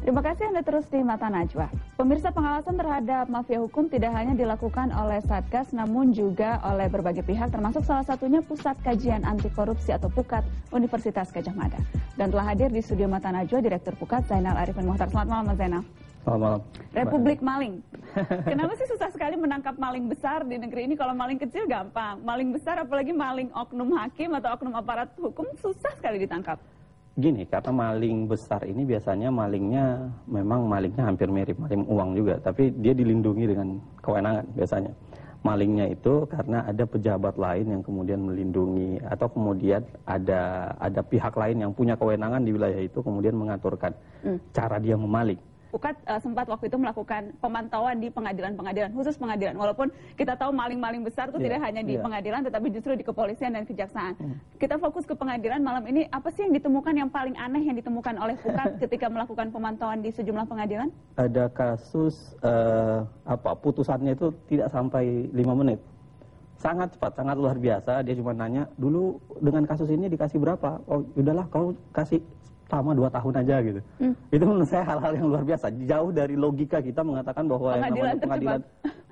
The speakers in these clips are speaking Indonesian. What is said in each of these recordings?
Terima kasih Anda terus di Mata Najwa. Pemirsa, pengawasan terhadap mafia hukum tidak hanya dilakukan oleh Satgas, namun juga oleh berbagai pihak, termasuk salah satunya Pusat Kajian Anti Korupsi atau PUKAT Universitas Gadjah Mada. Dan telah hadir di studio Mata Najwa Direktur PUKAT Zainal Arifin Mohtar. Selamat malam, Mas Zainal. Selamat malam. Republik Maling. Kenapa sih susah sekali menangkap maling besar di negeri ini? Kalau maling kecil gampang, maling besar apalagi maling oknum hakim atau oknum aparat hukum susah sekali ditangkap. Gini, karena maling besar ini biasanya malingnya memang malingnya hampir mirip maling uang juga, tapi dia dilindungi dengan kewenangan biasanya. Malingnya itu karena ada pejabat lain yang kemudian melindungi atau kemudian ada pihak lain yang punya kewenangan di wilayah itu kemudian mengaturkan cara dia memaling. PUKAT sempat waktu itu melakukan pemantauan di pengadilan-pengadilan, khusus pengadilan. Walaupun kita tahu maling-maling besar itu tidak hanya di pengadilan, tetapi justru di kepolisian dan kejaksaan. Kita fokus ke pengadilan malam ini. Apa sih yang ditemukan yang paling aneh yang ditemukan oleh PUKAT ketika melakukan pemantauan di sejumlah pengadilan? Ada kasus putusannya itu tidak sampai 5 menit. Sangat cepat, sangat luar biasa. Dia cuma nanya, dulu dengan kasus ini dikasih berapa? Oh, udahlah kau kasih sama 2 tahun aja gitu. Itu menurut saya hal-hal yang luar biasa. Jauh dari logika kita mengatakan bahwa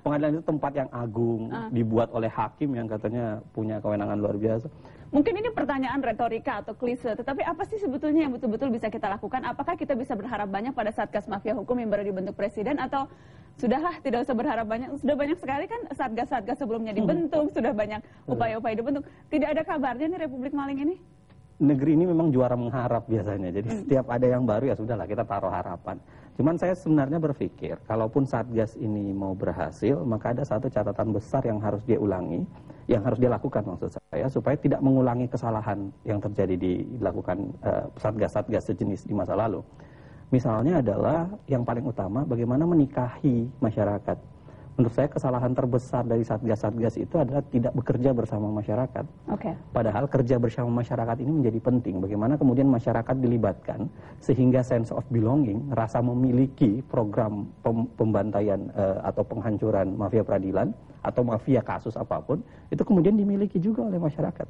pengadilan itu tempat yang agung, dibuat oleh hakim yang katanya punya kewenangan luar biasa. Mungkin ini pertanyaan retorika atau klise, tetapi apa sih sebetulnya yang betul-betul bisa kita lakukan? Apakah kita bisa berharap banyak pada Satgas Mafia Hukum yang baru dibentuk Presiden, atau sudahlah tidak usah berharap banyak? Sudah banyak sekali kan Satgas-Satgas sebelumnya dibentuk, sudah banyak upaya-upaya dibentuk. Tidak ada kabarnya nih Republik Maling ini? Negeri ini memang juara mengharap biasanya. Jadi setiap ada yang baru ya sudahlah kita taruh harapan. Cuman saya sebenarnya berpikir, kalaupun Satgas ini mau berhasil, maka ada satu catatan besar yang harus dia ulangi, yang harus dia lakukan maksud saya, supaya tidak mengulangi kesalahan yang terjadi dilakukan Satgas-Satgas sejenis di masa lalu. Misalnya adalah yang paling utama bagaimana menikahi masyarakat. Menurut saya kesalahan terbesar dari Satgas-Satgas itu adalah tidak bekerja bersama masyarakat. Padahal kerja bersama masyarakat ini menjadi penting. Bagaimana kemudian masyarakat dilibatkan sehingga sense of belonging, rasa memiliki program pembantaian atau penghancuran mafia peradilan atau mafia kasus apapun, itu kemudian dimiliki juga oleh masyarakat.